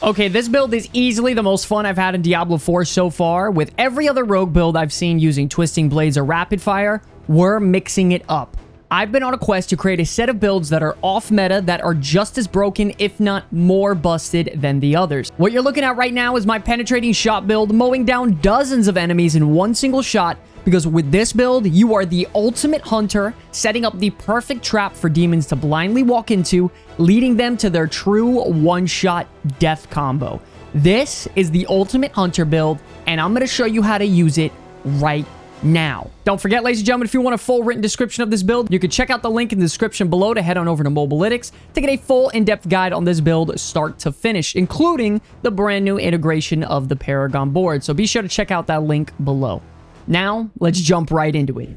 Okay, this build is easily the most fun I've had in Diablo 4 so far. With every other rogue build I've seen using Twisting Blades or Rapid Fire, we're mixing it up. I've been on a quest to create a set of builds that are off meta, that are just as broken, if not more busted than the others. What you're looking at right now is my penetrating shot build, mowing down dozens of enemies in one single shot, because with this build, you are the ultimate hunter, setting up the perfect trap for demons to blindly walk into, leading them to their true one-shot death combo. This is the ultimate hunter build, and I'm going to show you how to use it right now. Don't forget, ladies and gentlemen, if you want a full written description of this build, you can check out the link in the description below to head on over to Mobalytics to get a full in-depth guide on this build start to finish, including the brand new integration of the Paragon Board. So be sure to check out that link below. Now, let's jump right into it.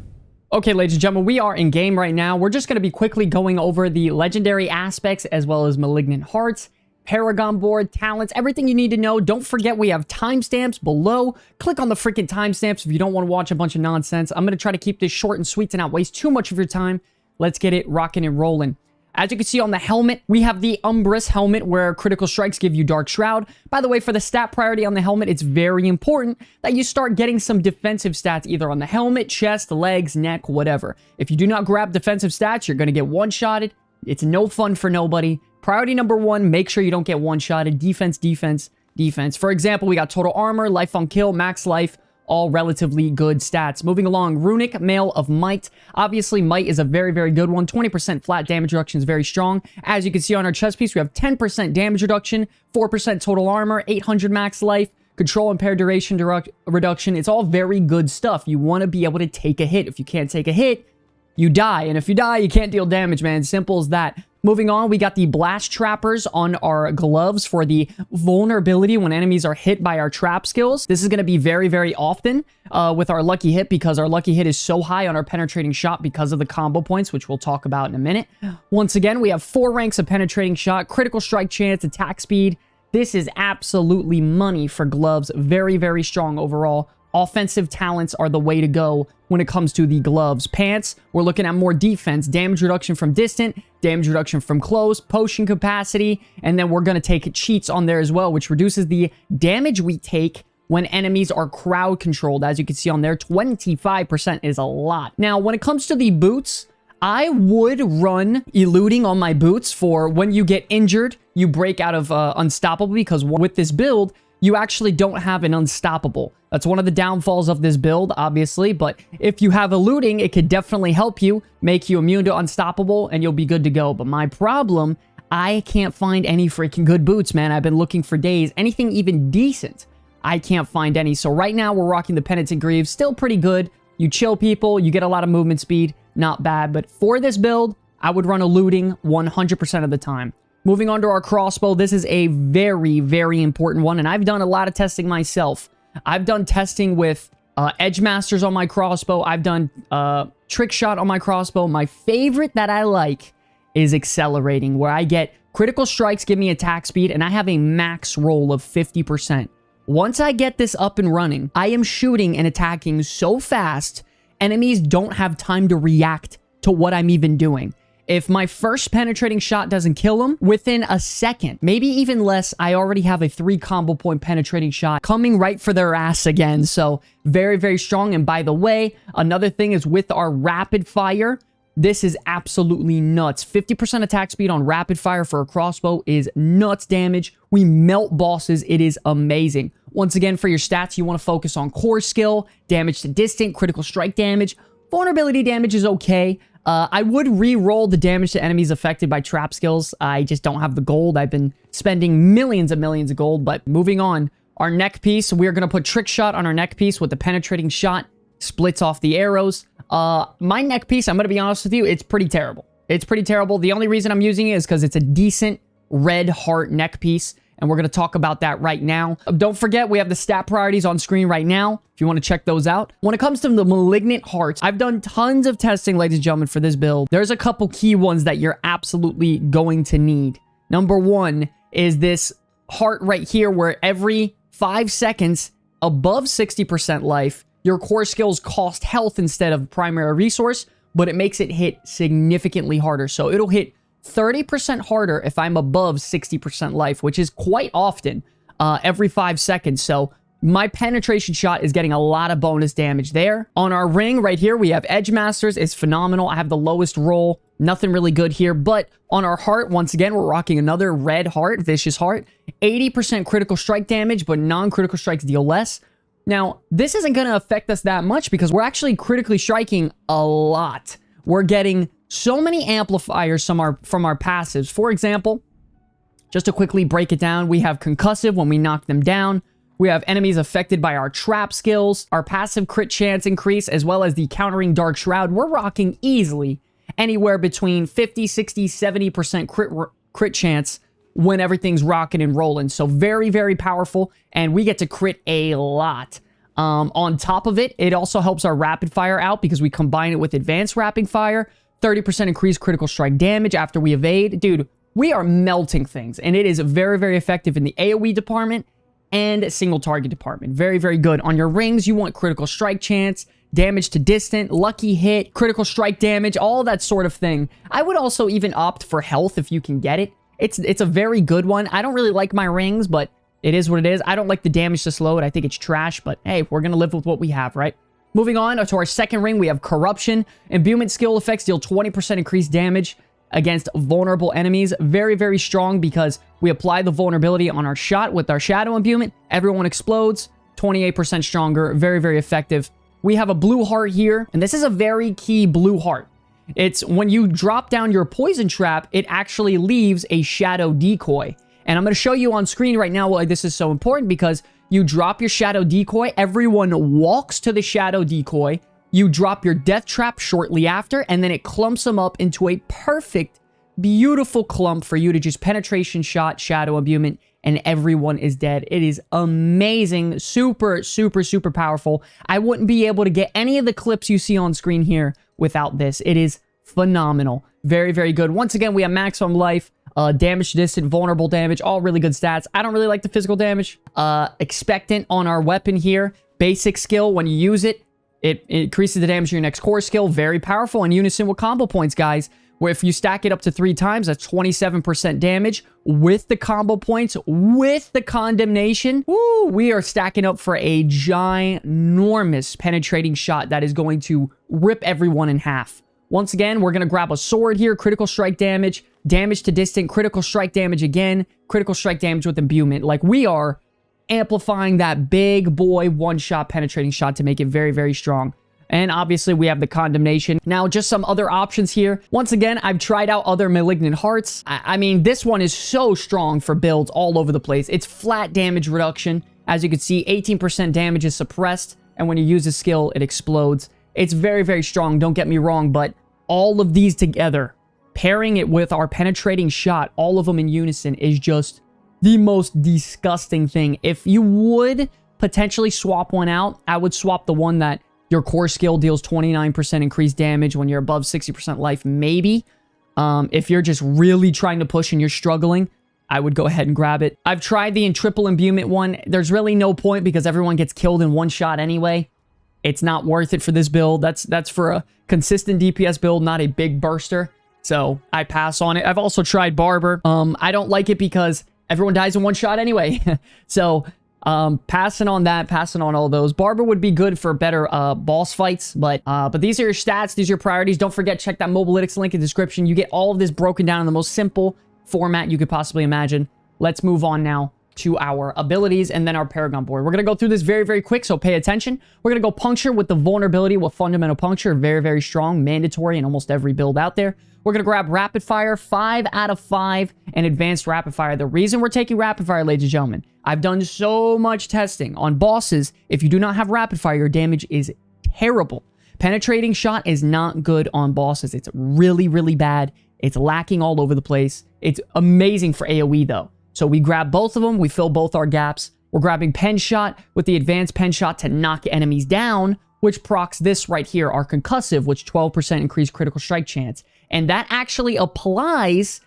Okay, ladies and gentlemen, we are in game right now. We're just going to be quickly going over the legendary aspects as well as Malignant Hearts, Paragon Board, talents, everything you need to know. Don't forget, we have timestamps below. Click on the freaking timestamps if you don't want to watch a bunch of nonsense. I'm going to try to keep this short and sweet to not waste too much of your time. Let's get it rocking and rolling. As you can see on the helmet, we have the Umbrous helmet where critical strikes give you Dark Shroud. By the way, for the stat priority on the helmet, it's very important that you start getting some defensive stats either on the helmet, chest, legs, neck, whatever. If you do not grab defensive stats, you're going to get one-shotted. It's no fun for nobody. Priority number one, make sure you don't get one-shotted. Defense, defense, defense. For example, we got total armor, life on kill, max life, all relatively good stats. Moving along, Runic Mail of Might. Obviously, Might is a very, very good one. 20% flat damage reduction is very strong. As you can see on our chest piece, we have 10% damage reduction, 4% total armor, 800 max life, control impaired duration reduction. It's all very good stuff. You want to be able to take a hit. If you can't take a hit, you die. And if you die, you can't deal damage, man. Simple as that. Moving on, we got the Blast Trappers on our gloves for the vulnerability when enemies are hit by our trap skills. This is going to be very, very often with our lucky hit because our lucky hit is so high on our penetrating shot because of the combo points, which we'll talk about in a minute. Once again, we have 4 ranks of penetrating shot, critical strike chance, attack speed. This is absolutely money for gloves. Very, very strong overall. Offensive talents are the way to go when it comes to the gloves. Pants, we're looking at more defense, damage reduction from distant, damage reduction from close, potion capacity, and then we're going to take cheats on there as well, which reduces the damage we take when enemies are crowd controlled. As you can see on there, 25% is a lot. Now, when it comes to the boots, I would run eluding on my boots for when you get injured, you break out of unstoppable, because with this build, you actually don't have an unstoppable. That's one of the downfalls of this build, obviously, but if you have eluding, it could definitely help you, make you immune to unstoppable, and you'll be good to go. But my problem, I can't find any freaking good boots, man. I've been looking for days. Anything even decent, I can't find any. So right now, we're rocking the Penitent Greaves. Still pretty good. You chill people, you get a lot of movement speed. Not bad, but for this build, I would run eluding 100% of the time. Moving on to our crossbow, this is a very, very important one, and I've done a lot of testing myself. I've done testing with Edge Masters on my crossbow. I've done Trick Shot on my crossbow. My favorite that I like is Accelerating, where I get critical strikes, give me attack speed, and I have a max roll of 50%. Once I get this up and running, I am shooting and attacking so fast, enemies don't have time to react to what I'm even doing. If my first penetrating shot doesn't kill them, within a second, maybe even less, I already have a 3 combo point penetrating shot coming right for their ass again. So very, very strong. And by the way, another thing is with our rapid fire, this is absolutely nuts. 50% attack speed on rapid fire for a crossbow is nuts damage. We melt bosses. It is amazing. Once again, for your stats, you want to focus on core skill, damage to distant, critical strike damage. Vulnerability damage is okay. I would re-roll the damage to enemies affected by trap skills. I just don't have the gold. I've been spending millions and millions of gold, but moving on. Our neck piece, we're going to put Trick Shot on our neck piece with the penetrating shot. Splits off the arrows. My neck piece, I'm going to be honest with you, it's pretty terrible. It's pretty terrible. The only reason I'm using it is because it's a decent red heart neck piece, and we're going to talk about that right now. Don't forget, we have the stat priorities on screen right now, if you want to check those out. When it comes to the Malignant Hearts, I've done tons of testing, ladies and gentlemen, for this build. There's a couple key ones that you're absolutely going to need. Number one is this heart right here, where every 5 seconds above 60% life, your core skills cost health instead of primary resource, but it makes it hit significantly harder. So it'll hit 30% harder if I'm above 60% life, which is quite often, every 5 seconds. So my penetration shot is getting a lot of bonus damage there. On our ring right here, we have Edge Masters. It's phenomenal. I have the lowest roll. Nothing really good here. But on our heart, once again, we're rocking another red heart, Vicious Heart. 80% critical strike damage, but non-critical strikes deal less. Now, this isn't going to affect us that much because we're actually critically striking a lot. We're getting so many amplifiers from our passives. For example, just to quickly break it down, we have Concussive when we knock them down. We have enemies affected by our trap skills, our passive crit chance increase, as well as the countering Dark Shroud. We're rocking easily anywhere between 50, 60, 70% crit chance when everything's rocking and rolling. So very, very powerful, and we get to crit a lot. On top of it, it also helps our rapid fire out because we combine it with advanced rapid fire. 30% increased critical strike damage after we evade. Dude, we are melting things, and it is very, very effective in the AoE department and single target department. Very, very good. On your rings, you want critical strike chance, damage to distant, lucky hit, critical strike damage, all that sort of thing. I would also even opt for health if you can get it. It's a very good one. I don't really like my rings, but it is what it is. I don't like the damage to slow it. I think it's trash, but hey, we're going to live with what we have, right? Moving on to our second ring, we have Corruption. Imbuement skill effects deal 20% increased damage against vulnerable enemies. Very, very strong because we apply the vulnerability on our shot with our Shadow Imbuement. Everyone explodes. 28% stronger. Very, very effective. We have a blue heart here, and this is a very key blue heart. It's when you drop down your poison trap, it actually leaves a shadow decoy. And I'm going to show you on screen right now why this is so important, because you drop your shadow decoy, everyone walks to the shadow decoy, you drop your death trap shortly after, and then it clumps them up into a perfect, beautiful clump for you to just penetration shot, shadow imbuement, and everyone is dead. It is amazing. Super, super, super powerful. I wouldn't be able to get any of the clips you see on screen here without this. It is phenomenal. Very, very good. Once again, we have maximum life, damage to distant, vulnerable damage, all really good stats. I don't really like the physical damage. Expectant on our weapon here. Basic skill, when you use it, it increases the damage of your next core skill. Very powerful in unison with combo points, guys. Where if you stack it up to 3 times, that's 27% damage with the combo points, with the condemnation. Woo, we are stacking up for a ginormous penetrating shot that is going to rip everyone in half. Once again, we're going to grab a sword here. Critical strike damage, damage to distant, critical strike damage again, critical strike damage with imbuement. Like, we are amplifying that big boy one-shot penetrating shot to make it very, very strong. And obviously, we have the condemnation. Now, just some other options here. Once again, I've tried out other Malignant Hearts. I mean, this one is so strong for builds all over the place. It's flat damage reduction. As you can see, 18% damage is suppressed. And when you use a skill, it explodes. It's very, very strong, don't get me wrong. But all of these together, pairing it with our penetrating shot, all of them in unison, is just the most disgusting thing. If you would potentially swap one out, I would swap the one that your core skill deals 29% increased damage when you're above 60% life, maybe. If you're just really trying to push and you're struggling, I would go ahead and grab it. I've tried the triple imbuement one. There's really no point because everyone gets killed in one shot anyway. It's not worth it for this build. That's for a consistent DPS build, not a big burster. So I pass on it. I've also tried Barber. I don't like it because everyone dies in one shot anyway. So passing on that, passing on all those. Barber would be good for better boss fights, but these are your stats, these are your priorities. Don't forget, check that Mobalytics link in the description. You get all of this broken down in the most simple format you could possibly imagine. Let's move on now to our abilities and then our Paragon Board. We're going to go through this very, very quick, so pay attention. We're going to go Puncture with the vulnerability with Fundamental Puncture. Very, very strong, mandatory in almost every build out there. We're going to grab Rapid Fire, 5 out of 5, and Advanced Rapid Fire. The reason we're taking Rapid Fire, ladies and gentlemen, I've done so much testing on bosses. If you do not have Rapid Fire, your damage is terrible. Penetrating Shot is not good on bosses. It's really, really bad. It's lacking all over the place. It's amazing for AoE, though. So we grab both of them. We fill both our gaps. We're grabbing Pen Shot with the Advanced Pen Shot to knock enemies down, which procs this right here, our Concussive, which 12% increased critical strike chance. And that actually applies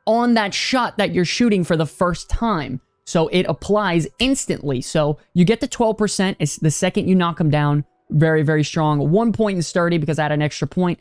on that shot that you're shooting for the first time. So it applies instantly. So you get the 12%. It's the second you knock them down. Very, very strong. 1 point in Sturdy because I had an extra point.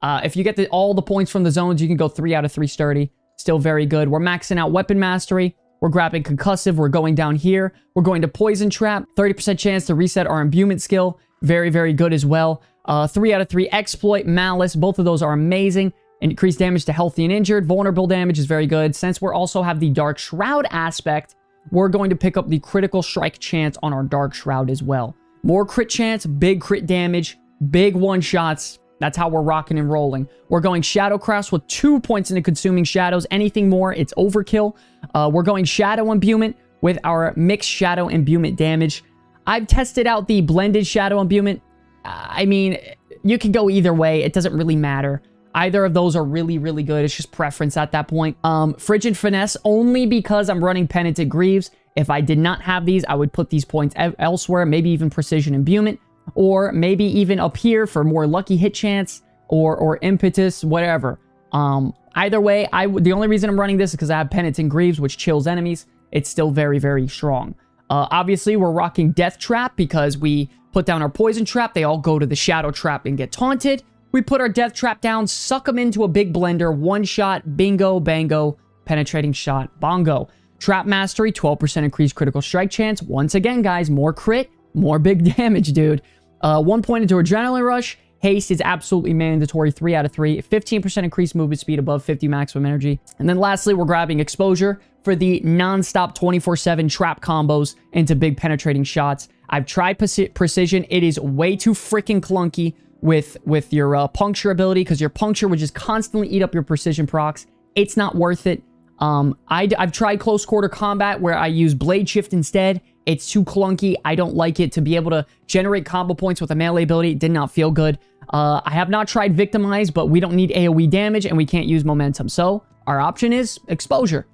If you get all the points from the zones, you can go 3 out of 3 sturdy. Still very good. We're maxing out weapon mastery. We're grabbing concussive. We're going down here. We're going to poison trap. 30% chance to reset our imbuement skill. Very, very good as well. 3 out of 3 exploit, malice. Both of those are amazing. Increased damage to healthy and injured. Vulnerable damage is very good. Since we also have the dark shroud aspect, we're going to pick up the critical strike chance on our dark shroud as well. More crit chance, big crit damage, big one-shots. That's how we're rocking and rolling. We're going Shadow Cross with 2 points into consuming shadows. Anything more, it's overkill. We're going Shadow Imbuement with our mixed Shadow Imbuement damage. I've tested out the blended Shadow Imbuement. I mean, you can go either way. It doesn't really matter. Either of those are really, really good. It's just preference at that point. Frigid Finesse, only because I'm running Penitent Greaves. If I did not have these, I would put these points elsewhere. Maybe even Precision Imbuement. Or maybe even up here for more lucky hit chance. Or impetus, whatever. Either way, the only reason I'm running this is because I have Penitent Greaves, which chills enemies. It's still very, very strong. Obviously, we're rocking Death Trap because we put down our Poison Trap. They all go to the Shadow Trap and get taunted. We put our Death Trap down, suck them into a big blender, one shot, bingo, bango, penetrating shot, bongo. Trap Mastery, 12% increased critical strike chance. Once again, guys, more crit, more big damage, dude. 1 point into Adrenaline Rush. Haste is absolutely mandatory, 3 out of 3. 15% increased movement speed above 50 maximum energy. And then lastly, we're grabbing Exposure for the non-stop 24/7 trap combos into big penetrating shots. I've tried Precision. It is way too freaking clunky with your puncture ability, because your puncture would just constantly eat up your precision procs. It's not worth it. I've tried close quarter combat where I use blade shift instead. It's too clunky. I don't like it. To be able to generate combo points with a melee ability did not feel good. I have not tried Victimize, but we don't need AoE damage and we can't use momentum. So our option is Exposure.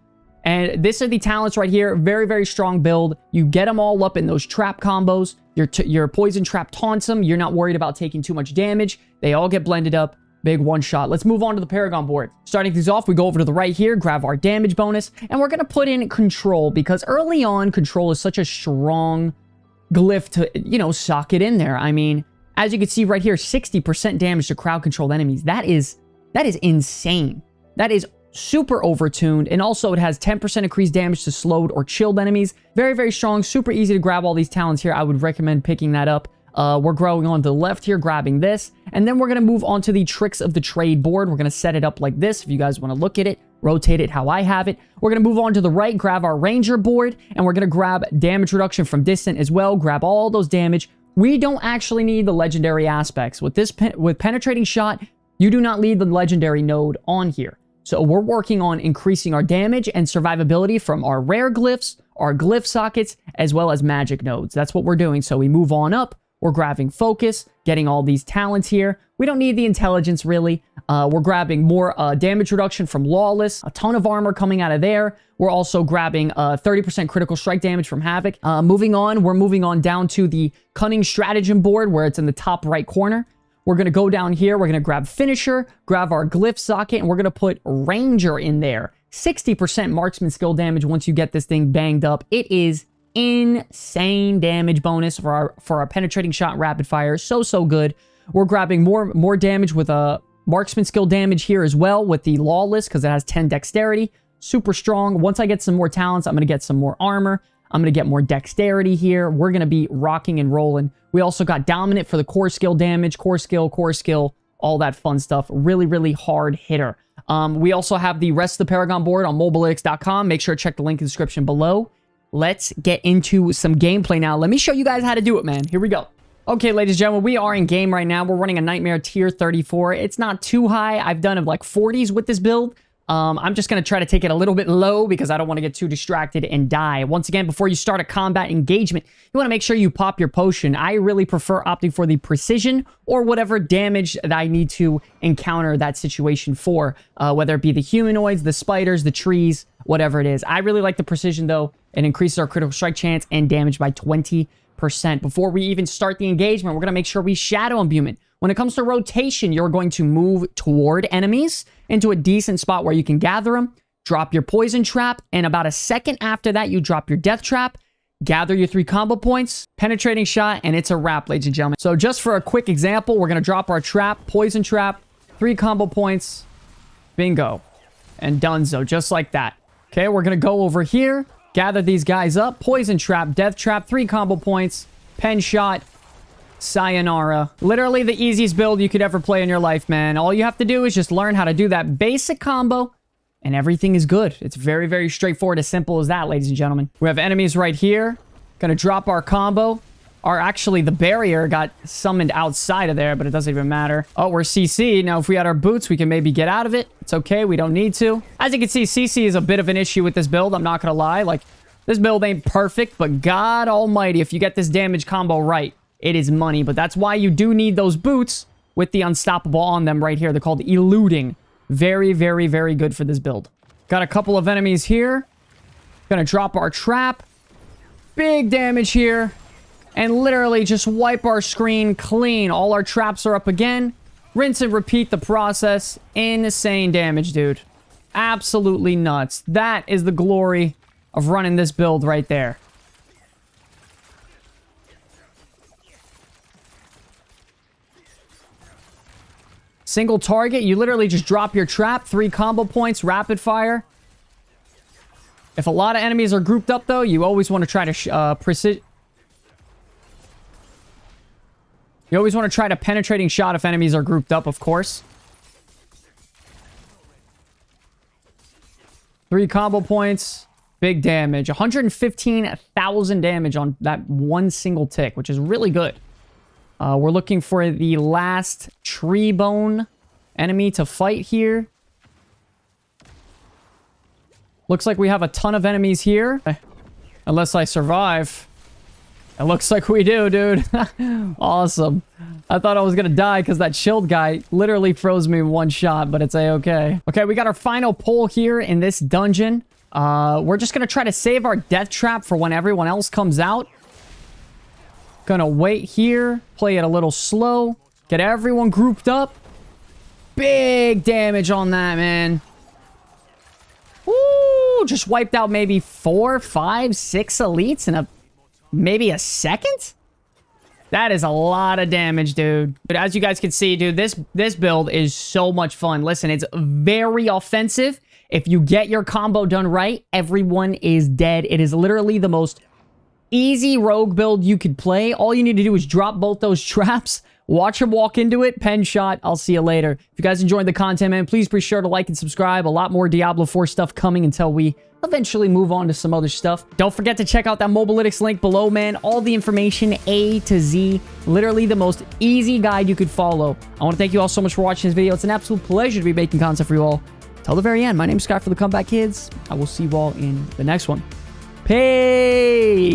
And this are the talents right here. Very, very strong build. You get them all up in those trap combos. Your poison trap taunts them. You're not worried about taking too much damage. They all get blended up. Big one shot. Let's move on to the Paragon board. Starting things off, we go over to the right here, grab our damage bonus, and we're going to put in Control, because early on, Control is such a strong glyph to, you know, sock it in there. I mean, as you can see right here, 60% damage to crowd-controlled enemies. That is insane. That is super overtuned, and also it has 10% increased damage to slowed or chilled enemies. Very, very strong, super easy to grab all these talents here. I would recommend picking that up. We're growing on to the left here, grabbing this, and then we're going to move on to the Tricks of the Trade board. We're going to set it up like this if you guys want to look at it, rotate it how I have it. We're going to move on to the right, grab our Ranger board, and we're going to grab damage reduction from distant as well, grab all those damage. We don't actually need the legendary aspects. With this with Penetrating Shot, you do not need the legendary node on here. So we're working on increasing our damage and survivability from our rare glyphs, our glyph sockets, as well as magic nodes. That's what we're doing. So we move on up. We're grabbing Focus, getting all these talents here. We don't need the intelligence, really. We're grabbing more damage reduction from Lawless, a ton of armor coming out of there. We're also grabbing 30% critical strike damage from Havoc. Moving on, we're moving on down to the Cunning Stratagem board, where it's in the top right corner. We're going to go down here. We're going to grab Finisher, grab our Glyph Socket, and we're going to put Ranger in there. 60% marksman skill damage once you get this thing banged up. It is insane damage bonus for our Penetrating Shot rapid fire. So good. We're grabbing more damage with a marksman skill damage here as well with the Lawless, because it has 10 dexterity. Super strong. Once I get some more talents, I'm going to get some more armor. I'm going to get more dexterity here. We're going to be rocking and rolling. We also got Dominant for the core skill damage, core skill, all that fun stuff. Really, really hard hitter. We also have the rest of the Paragon board on mobilytics.com. Make sure to check the link in the description below. Let's get into some gameplay now. Let me show you guys how to do it, man. Here we go. Okay, ladies and gentlemen, we are in game right now. We're running a Nightmare tier 34. It's not too high. I've done like 40s with this build. I'm just going to try to take it a little bit low because I don't want to get too distracted and die. Once again, before you start a combat engagement, you want to make sure you pop your potion. I really prefer opting for the precision or whatever damage that I need to encounter that situation for, whether it be the humanoids, the spiders, the trees, whatever it is. I really like the precision, though. It increases our critical strike chance and damage by 20%. Before we even start the engagement, we're going to make sure we shadow imbuement. When it comes to rotation, you're going to move toward enemies into a decent spot where you can gather them, drop your poison trap, and about a second after that, you drop your death trap, gather your 3 combo points, penetrating shot, and it's a wrap, ladies and gentlemen. So just for a quick example, we're going to drop our trap, poison trap, 3 combo points. Bingo. And donezo, just like that. Okay, we're going to go over here. Gather these guys up. Poison trap, death trap, 3 combo points. Pen shot. Sayonara. Literally the easiest build you could ever play in your life, man. All you have to do is just learn how to do that basic combo, and everything is good. It's very, very straightforward. As simple as that, ladies and gentlemen. We have enemies right here. Gonna drop our combo. Actually, the barrier got summoned outside of there, but it doesn't even matter. Oh, we're CC. Now, if we had our boots, we can maybe get out of it. It's okay. We don't need to. As you can see, CC is a bit of an issue with this build. I'm not gonna lie. Like, this build ain't perfect, but God almighty, if you get this damage combo right, it is money. But that's why you do need those boots with the unstoppable on them right here. They're called eluding. Very, very, very good for this build. Got a couple of enemies here. Gonna drop our trap. Big damage here. And literally just wipe our screen clean. All our traps are up again. Rinse and repeat the process. Insane damage, dude. Absolutely nuts. That is the glory of running this build right there. Single target, you literally just drop your trap, 3 combo points, rapid fire. If a lot of enemies are grouped up, though, you always want to try to precision. You always want to try to penetrating shot if enemies are grouped up, of course. 3 combo points, big damage. 115,000 damage on that one single tick, which is really good. We're looking for the last tree bone enemy to fight here. Looks like we have a ton of enemies here. Unless I survive. It looks like we do, dude. Awesome. I thought I was going to die because that shield guy literally froze me in one shot, but it's a-okay. Okay, we got our final pull here in this dungeon. We're just going to try to save our death trap for when everyone else comes out. Gonna wait here, play it a little slow, get everyone grouped up. Big damage on that, man. Woo! Just wiped out maybe 4, 5, 6 elites in maybe a second? That is a lot of damage, dude. But as you guys can see, dude, this build is so much fun. Listen, it's very offensive. If you get your combo done right, everyone is dead. It is literally the most easy rogue build you could play. All you need to do is drop both those traps, watch them walk into it, pen shot. I'll see you later. If you guys enjoyed the content, man, please be sure to like and subscribe. A lot more Diablo 4 stuff coming until we eventually move on to some other stuff. Don't forget to check out that Mobalytics link below, man. All the information A to Z. Literally the most easy guide you could follow. I want to thank you all so much for watching this video. It's an absolute pleasure to be making content for you all. Till the very end, my name is Scott for the Comeback Kids. I will see you all in the next one. Peace!